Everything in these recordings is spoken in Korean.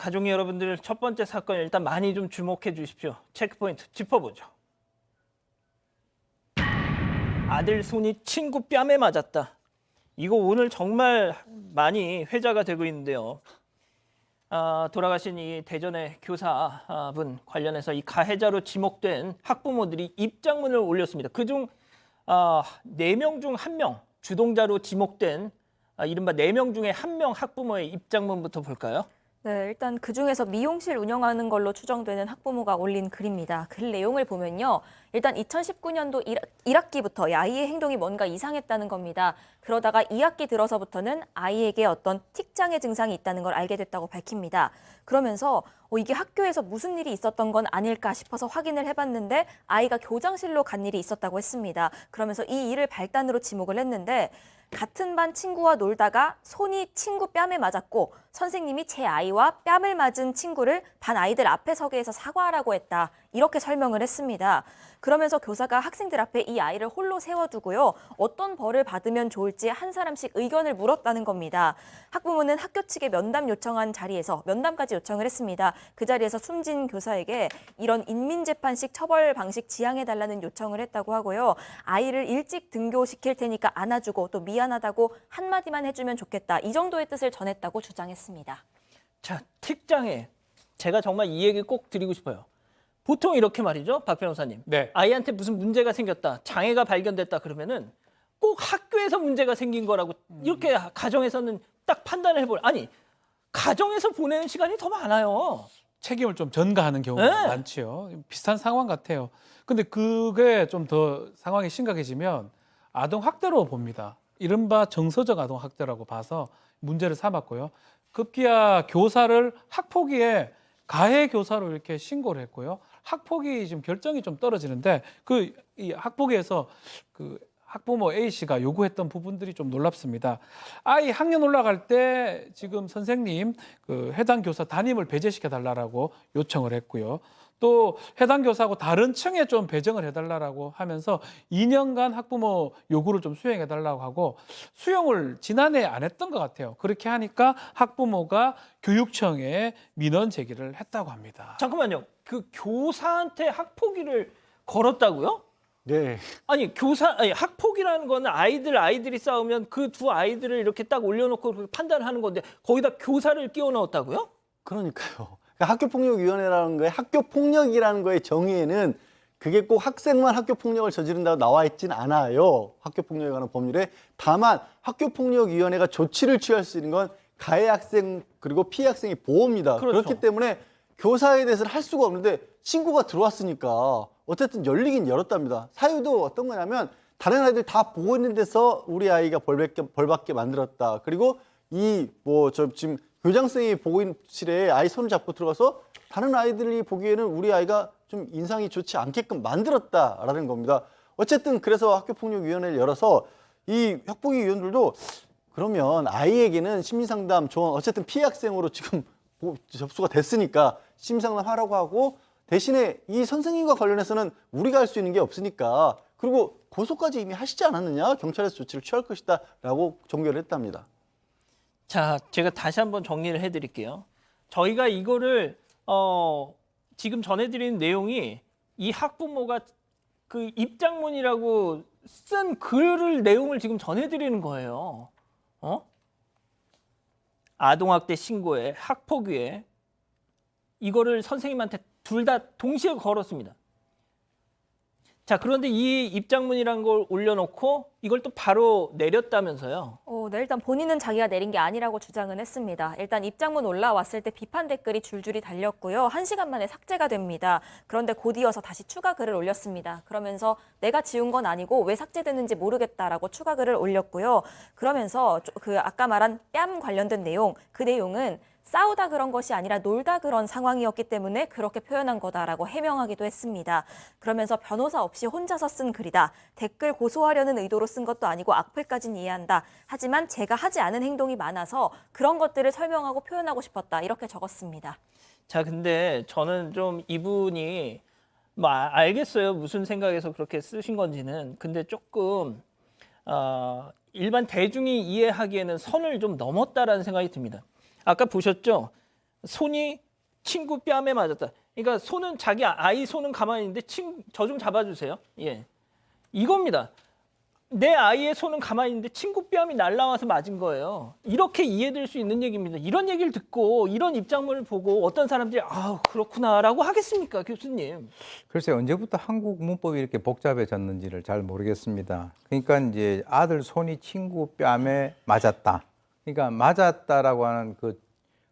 가족 여러분들 첫 번째 사건 일단 많이 좀 주목해 주십시오. 체크포인트 짚어보죠. 아들 손이 친구 뺨에 맞았다. 이거 오늘 정말 많이 회자가 되고 있는데요. 돌아가신 이 대전의 교사분 관련해서 이 가해자로 지목된 학부모들이 입장문을 올렸습니다. 그중 4명 중 1명, 주동자로 지목된 이른바 4명 중에 1명 학부모의 입장문부터 볼까요? 네, 일단 그중에서 미용실 운영하는 걸로 추정되는 학부모가 올린 글입니다. 글 내용을 보면요. 일단 2019년도 1학기부터 아이의 행동이 뭔가 이상했다는 겁니다. 그러다가 2학기 들어서부터는 아이에게 어떤 틱장애 증상이 있다는 걸 알게 됐다고 밝힙니다. 그러면서 이게 학교에서 무슨 일이 있었던 건 아닐까 싶어서 확인을 해봤는데 아이가 교장실로 간 일이 있었다고 했습니다. 그러면서 이 일을 발단으로 지목을 했는데 같은 반 친구와 놀다가 손이 친구 뺨에 맞았고 선생님이 제 아이와 뺨을 맞은 친구를 반 아이들 앞에 서게 해서 사과하라고 했다. 이렇게 설명을 했습니다. 그러면서 교사가 학생들 앞에 이 아이를 홀로 세워두고요. 어떤 벌을 받으면 좋을지 한 사람씩 의견을 물었다는 겁니다. 학부모는 학교 측에 면담 요청한 자리에서 면담까지 요청을 했습니다. 그 자리에서 숨진 교사에게 이런 인민재판식 처벌 방식 지향해달라는 요청을 했다고 하고요. 아이를 일찍 등교시킬 테니까 안아주고 또 미안하다고 한마디만 해주면 좋겠다. 이 정도의 뜻을 전했다고 주장했습니다. 자, 틱장애. 제가 정말 이 얘기 꼭 드리고 싶어요. 보통 이렇게 말이죠, 박 변호사님. 네. 아이한테 무슨 문제가 생겼다, 장애가 발견됐다 그러면은 꼭 학교에서 문제가 생긴 거라고 이렇게 가정에서는 딱 판단을 해볼. 아니, 가정에서 보내는 시간이 더 많아요. 책임을 좀 전가하는 경우가 네. 많지요. 비슷한 상황 같아요. 근데 그게 좀 더 상황이 심각해지면 아동학대로 봅니다. 이른바 정서적 아동학대라고 봐서 문제를 삼았고요. 급기야 교사를 학폭위에 가해 교사로 이렇게 신고를 했고요. 학폭위 지금 결정이 좀 떨어지는데 이 학폭위에서 그 학부모 A 씨가 요구했던 부분들이 좀 놀랍습니다. 아이 학년 올라갈 때 지금 선생님 그 해당 교사 담임을 배제시켜 달라고 요청을 했고요. 또 해당 교사하고 다른 층에 좀 배정을 해달라고 하면서 2년간 학부모 요구를 좀 수용해 달라고 하고 수용을 지난해 안 했던 것 같아요. 그렇게 하니까 학부모가 교육청에 민원 제기를 했다고 합니다. 잠깐만요. 그 교사한테 학폭위를 걸었다고요? 네. 아니, 학폭이라는 거는 아이들이 싸우면 그 두 아이들을 이렇게 딱 올려놓고 그렇게 판단을 하는 건데 거기다 교사를 끼워 넣었다고요? 그러니까요. 그러니까 학교폭력위원회라는 거에 학교폭력이라는 거의 정의에는 그게 꼭 학생만 학교폭력을 저지른다고 나와 있진 않아요. 학교폭력에 관한 법률에. 다만 학교폭력위원회가 조치를 취할 수 있는 건 가해 학생 그리고 피해 학생의 보호입니다. 그렇죠. 그렇기 때문에 교사에 대해서는 할 수가 없는데 신고가 들어왔으니까 어쨌든 열리긴 열었답니다. 사유도 어떤 거냐면 다른 아이들 다 보고 있는 데서 우리 아이가 벌받게 만들었다. 그리고 지금 교장선생님이 보고실에 아이 손을 잡고 들어가서 다른 아이들이 보기에는 우리 아이가 좀 인상이 좋지 않게끔 만들었다라는 겁니다. 어쨌든 그래서 학교폭력위원회를 열어서 이 학폭위 위원들도 그러면 아이에게는 심리상담 조언 어쨌든 피해 학생으로 지금 접수가 됐으니까 심리상담 하라고 하고 대신에 이 선생님과 관련해서는 우리가 할 수 있는 게 없으니까 그리고 고소까지 이미 하시지 않았느냐 경찰에서 조치를 취할 것이다 라고 종결을 했답니다. 자, 제가 다시 한번 정리를 해드릴게요. 저희가 이거를 지금 전해드리는 내용이 이 학부모가 그 입장문이라고 쓴 글을 내용을 지금 전해드리는 거예요. 아동학대 신고에 학폭위에 이거를 선생님한테 둘 다 동시에 걸었습니다. 자, 그런데 이 입장문이라는 걸 올려놓고 이걸 또 바로 내렸다면서요? 네, 일단 본인은 자기가 내린 게 아니라고 주장은 했습니다. 일단 입장문 올라왔을 때 비판 댓글이 줄줄이 달렸고요. 1시간 만에 삭제가 됩니다. 그런데 곧 이어서 다시 추가 글을 올렸습니다. 그러면서 내가 지운 건 아니고 왜 삭제됐는지 모르겠다라고 추가 글을 올렸고요. 그러면서 그 아까 말한 뺨 관련된 내용, 그 내용은 싸우다 그런 것이 아니라 놀다 그런 상황이었기 때문에 그렇게 표현한 거다라고 해명하기도 했습니다. 그러면서 변호사 없이 혼자서 쓴 글이다. 댓글 고소하려는 의도로 쓴 것도 아니고 악플까지는 이해한다. 하지만 제가 하지 않은 행동이 많아서 그런 것들을 설명하고 표현하고 싶었다. 이렇게 적었습니다. 자, 근데 저는 좀 이분이 알겠어요. 무슨 생각에서 그렇게 쓰신 건지는. 근데 조금 일반 대중이 이해하기에는 선을 좀 넘었다라는 생각이 듭니다. 아까 보셨죠? 손이 친구 뺨에 맞았다. 그러니까 손은 자기 아이 손은 가만히 있는데 저 좀 잡아주세요. 예, 이겁니다. 내 아이의 손은 가만히 있는데 친구 뺨이 날라와서 맞은 거예요. 이렇게 이해될 수 있는 얘기입니다. 이런 얘기를 듣고 이런 입장문을 보고 어떤 사람들이 아 그렇구나라고 하겠습니까, 교수님? 글쎄 언제부터 한국 문법이 이렇게 복잡해졌는지를 잘 모르겠습니다. 그러니까 이제 아들 손이 친구 뺨에 맞았다. 그러니까 맞았다라고 하는 그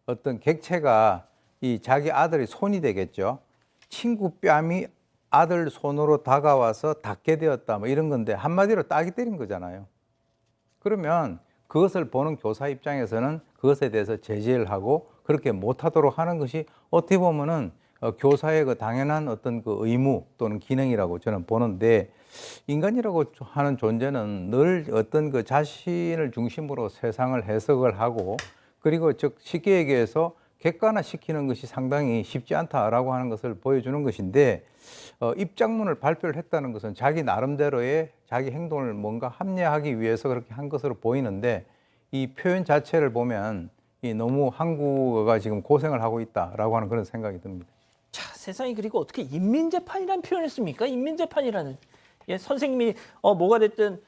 어떤 객체가 이 자기 아들의 손이 되겠죠. 친구 뺨이 아들 손으로 다가와서 닿게 되었다. 뭐 이런 건데 한마디로 따기 때린 거잖아요. 그러면 그것을 보는 교사 입장에서는 그것에 대해서 제지를 하고 그렇게 못하도록 하는 것이 어떻게 보면은 교사의 그 당연한 어떤 그 의무 또는 기능이라고 저는 보는데 인간이라고 하는 존재는 늘 어떤 그 자신을 중심으로 세상을 해석을 하고 그리고 즉 쉽게 얘기해서 객관화시키는 것이 상당히 쉽지 않다라고 하는 것을 보여주는 것인데 입장문을 발표를 했다는 것은 자기 나름대로의 자기 행동을 뭔가 합리화하기 위해서 그렇게 한 것으로 보이는데 이 표현 자체를 보면 이 너무 한국어가 지금 고생을 하고 있다라고 하는 그런 생각이 듭니다. 자, 세상이 그리고 어떻게 인민재판이라는 표현을 씁니까? 인민재판이라는. 예, 선생님이 뭐가 됐든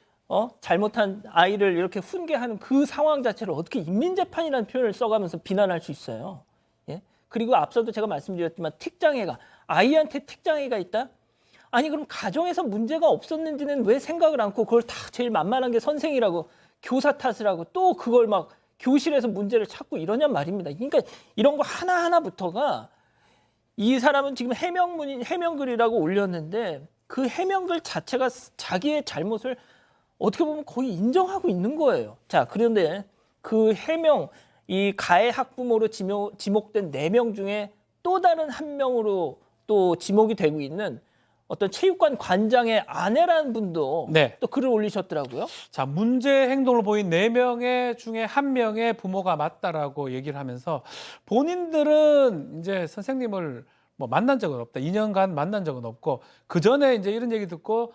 잘못한 아이를 이렇게 훈계하는 그 상황 자체를 어떻게 인민재판이라는 표현을 써가면서 비난할 수 있어요. 예? 그리고 앞서도 제가 말씀드렸지만 특장애가 아이한테 특장애가 있다? 아니 그럼 가정에서 문제가 없었는지는 왜 생각을 않고 그걸 다 제일 만만한 게 선생이라고 교사 탓을 하고 또 그걸 막 교실에서 문제를 찾고 이러냔 말입니다. 그러니까 이런 거 하나하나부터가 이 사람은 지금 해명글이라고 올렸는데 그 해명글 자체가 자기의 잘못을 어떻게 보면 거의 인정하고 있는 거예요. 자, 그런데 그 해명, 이 가해 학부모로 지목된 4명 중에 또 다른 한 명으로 또 지목이 되고 있는 어떤 체육관 관장의 아내라는 분도 네. 또 글을 올리셨더라고요. 자, 문제 행동을 보인 4명의 중에 1명의 부모가 맞다라고 얘기를 하면서 본인들은 이제 선생님을 뭐 만난 적은 없다. 2년간 만난 적은 없고 그 전에 이제 이런 얘기 듣고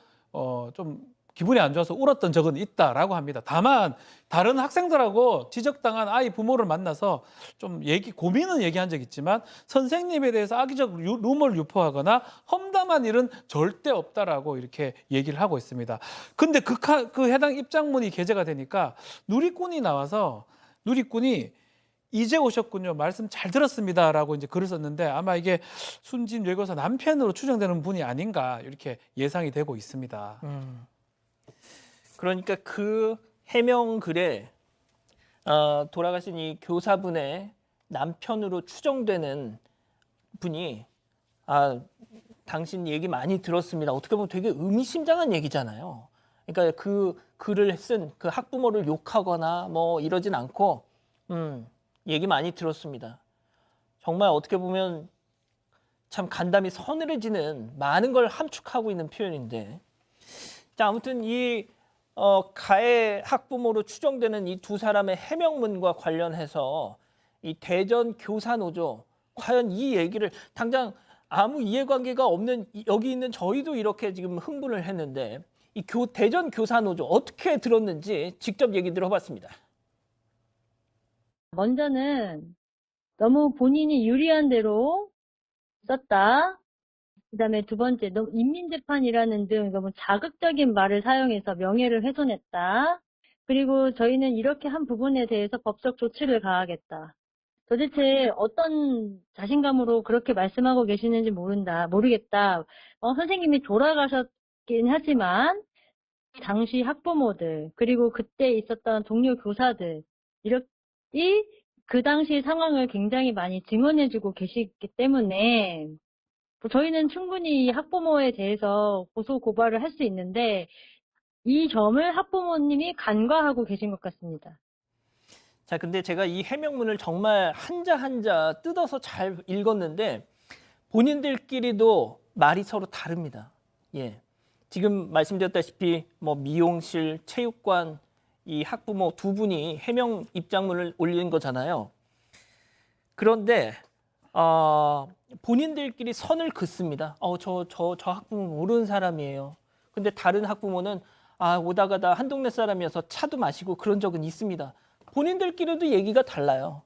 좀 기분이 안 좋아서 울었던 적은 있다라고 합니다. 다만 다른 학생들하고 지적당한 아이 부모를 만나서 좀 고민은 얘기한 적 있지만 선생님에 대해서 악의적 루머를 유포하거나 험담한 일은 절대 없다라고 이렇게 얘기를 하고 있습니다. 근데 그 해당 입장문이 게재가 되니까 누리꾼이 나와서 누리꾼이 이제 오셨군요. 말씀 잘 들었습니다라고 이제 글을 썼는데 아마 이게 순진 외교사 남편으로 추정되는 분이 아닌가 이렇게 예상이 되고 있습니다. 그러니까 그 해명글에 돌아가신 이 교사분의 남편으로 추정되는 분이 당신 얘기 많이 들었습니다. 어떻게 보면 되게 의미심장한 얘기잖아요. 그러니까 그 글을 쓴 그 학부모를 욕하거나 뭐 이러진 않고 얘기 많이 들었습니다. 정말 어떻게 보면 참 간담이 서늘해지는 많은 걸 함축하고 있는 표현인데 자, 아무튼 이 가해 학부모로 추정되는 이 2사람의 해명문과 관련해서 이 대전 교사노조 과연 이 얘기를 당장 아무 이해관계가 없는 여기 있는 저희도 이렇게 지금 흥분을 했는데 이 대전 교사노조 어떻게 들었는지 직접 얘기 들어봤습니다. 먼저는 너무 본인이 유리한 대로 썼다. 그다음에 두 번째, 너무 인민재판이라는 등 너무 자극적인 말을 사용해서 명예를 훼손했다. 그리고 저희는 이렇게 한 부분에 대해서 법적 조치를 가하겠다. 도대체 어떤 자신감으로 그렇게 말씀하고 계시는지 모르겠다. 선생님이 돌아가셨긴 하지만 당시 학부모들 그리고 그때 있었던 동료 교사들 이 그 당시 상황을 굉장히 많이 증언해주고 계시기 때문에 저희는 충분히 학부모에 대해서 고소 고발을 할 수 있는데 이 점을 학부모님이 간과하고 계신 것 같습니다. 자, 근데 제가 이 해명문을 정말 한자 한자 뜯어서 잘 읽었는데 본인들끼리도 말이 서로 다릅니다. 예. 지금 말씀드렸다시피 뭐 미용실, 체육관 이 학부모 2분이 해명 입장문을 올린 거잖아요. 그런데 본인들끼리 선을 긋습니다. 저 학부모 모르는 사람이에요. 근데 다른 학부모는 오다 가다 한 동네 사람이어서 차도 마시고 그런 적은 있습니다. 본인들끼리도 얘기가 달라요.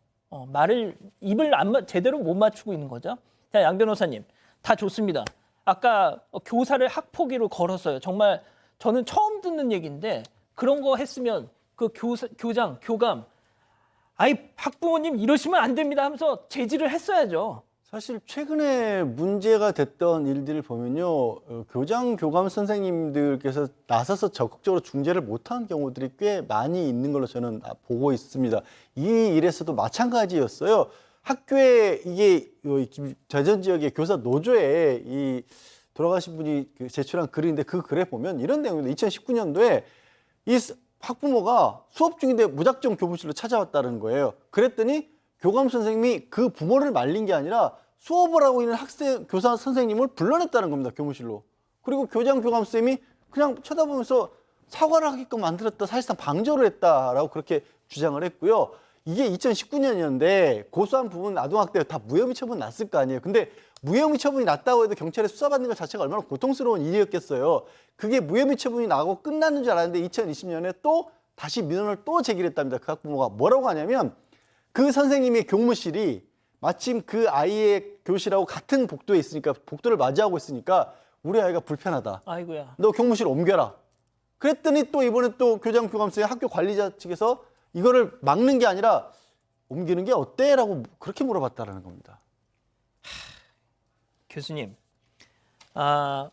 말을 입을 제대로 못 맞추고 있는 거죠. 자, 양 변호사님, 다 좋습니다. 아까 교사를 학폭위로 걸었어요. 정말 저는 처음 듣는 얘기인데 그런 거 했으면 그 교장, 교감, 아이 학부모님 이러시면 안 됩니다 하면서 제지를 했어야죠. 사실 최근에 문제가 됐던 일들을 보면요, 교장, 교감 선생님들께서 나서서 적극적으로 중재를 못한 경우들이 꽤 많이 있는 걸로 저는 보고 있습니다. 이 일에서도 마찬가지였어요. 학교에 이게 대전 지역의 교사 노조에 이 돌아가신 분이 제출한 글인데 그 글에 보면 이런 내용입니다. 2019년도에 이 학부모가 수업 중인데 무작정 교무실로 찾아왔다는 거예요. 그랬더니 교감 선생님이 그 부모를 말린 게 아니라 수업을 하고 있는 교사 선생님을 불러냈다는 겁니다. 교무실로. 그리고 교장, 교감 선생님이 그냥 쳐다보면서 사과를 하게끔 만들었다. 사실상 방조를 했다라고 그렇게 주장을 했고요. 이게 2019년이었는데 고소한 부분 아동학대 다 무혐의 처분 났을 거 아니에요. 근데 무혐의 처분이 났다고 해도 경찰에 수사받는 것 자체가 얼마나 고통스러운 일이었겠어요. 그게 무혐의 처분이 나고 끝났는 줄 알았는데 2020년에 또 다시 민원을 또 제기를 했답니다. 그 학부모가 뭐라고 하냐면 그 선생님의 교무실이 마침 그 아이의 교실하고 같은 복도에 있으니까 복도를 맞이하고 있으니까 우리 아이가 불편하다. 아이고야. 너 교무실 옮겨라. 그랬더니 또 이번에 또 교장, 교감 선생님 학교 관리자 측에서 이거를 막는 게 아니라 옮기는 게 어때? 라고 그렇게 물어봤다는 겁니다. 교수님,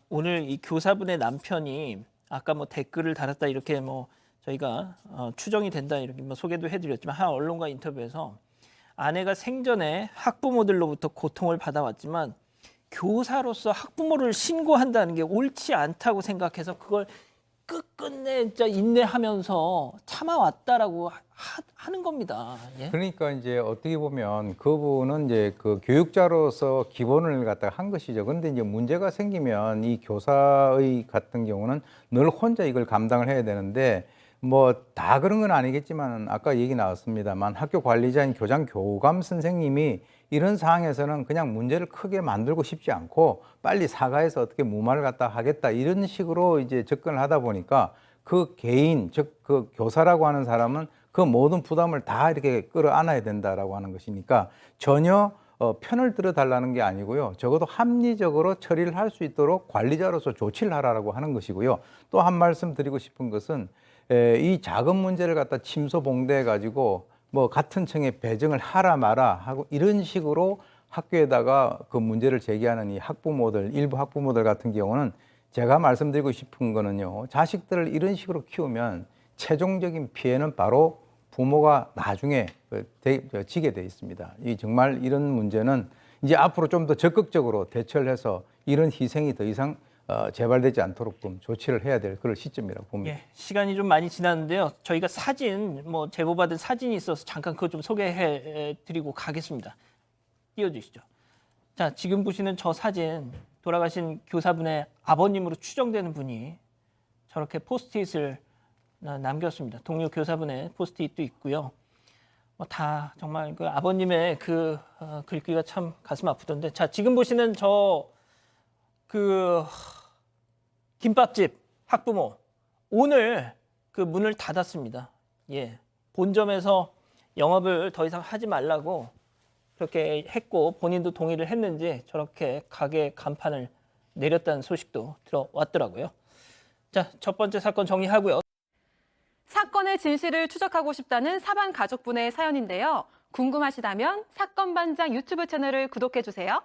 오늘 이 교사분의 남편이 아까 뭐 댓글을 달았다 이렇게 뭐 저희가 추정이 된다 이렇게 뭐 소개도 해드렸지만 한 언론과 인터뷰에서 아내가 생전에 학부모들로부터 고통을 받아왔지만 교사로서 학부모를 신고한다는 게 옳지 않다고 생각해서 그걸 끝끝내 진짜 인내하면서 참아왔다라고 하는 겁니다. 예? 그러니까 이제 어떻게 보면 그분은 이제 그 교육자로서 기본을 갖다가 한 것이죠. 근데 이제 문제가 생기면 이 교사의 같은 경우는 늘 혼자 이걸 감당을 해야 되는데 뭐 다 그런 건 아니겠지만 아까 얘기 나왔습니다만 학교 관리자인 교장, 교감 선생님이 이런 상황에서는 그냥 문제를 크게 만들고 싶지 않고 빨리 사과해서 어떻게 무마를 갖다 하겠다 이런 식으로 이제 접근을 하다 보니까 그 개인, 즉 그 교사라고 하는 사람은 그 모든 부담을 다 이렇게 끌어안아야 된다라고 하는 것이니까 전혀 편을 들어달라는 게 아니고요. 적어도 합리적으로 처리를 할 수 있도록 관리자로서 조치를 하라고 하는 것이고요. 또 한 말씀 드리고 싶은 것은 이 작은 문제를 갖다 침소봉대해 가지고 뭐 같은 층에 배정을 하라 마라 하고 이런 식으로 학교에다가 그 문제를 제기하는 이 학부모들, 일부 학부모들 같은 경우는 제가 말씀드리고 싶은 거는요. 자식들을 이런 식으로 키우면 최종적인 피해는 바로 부모가 나중에 지게 돼 있습니다. 이 정말 이런 문제는 이제 앞으로 좀 더 적극적으로 대처를 해서 이런 희생이 더 이상 재발되지 않도록 좀 조치를 해야 될 그런 시점이라고 봅니다. 예, 시간이 좀 많이 지났는데요. 저희가 사진, 뭐 제보받은 사진이 있어서 잠깐 그거 좀 소개해 드리고 가겠습니다. 띄워주시죠. 자, 지금 보시는 저 사진, 돌아가신 교사분의 아버님으로 추정되는 분이 저렇게 포스트잇을 남겼습니다. 동료 교사분의 포스트잇도 있고요. 뭐 다 정말 그 아버님의 그 글귀가 참 가슴 아프던데. 자, 지금 보시는 저 그 김밥집 학부모 오늘 그 문을 닫았습니다. 예, 본점에서 영업을 더 이상 하지 말라고 그렇게 했고 본인도 동의를 했는지 저렇게 가게 간판을 내렸다는 소식도 들어왔더라고요. 자, 첫 번째 사건 정리하고요. 사건의 진실을 추적하고 싶다는 사반 가족분의 사연인데요. 궁금하시다면 사건반장 유튜브 채널을 구독해주세요.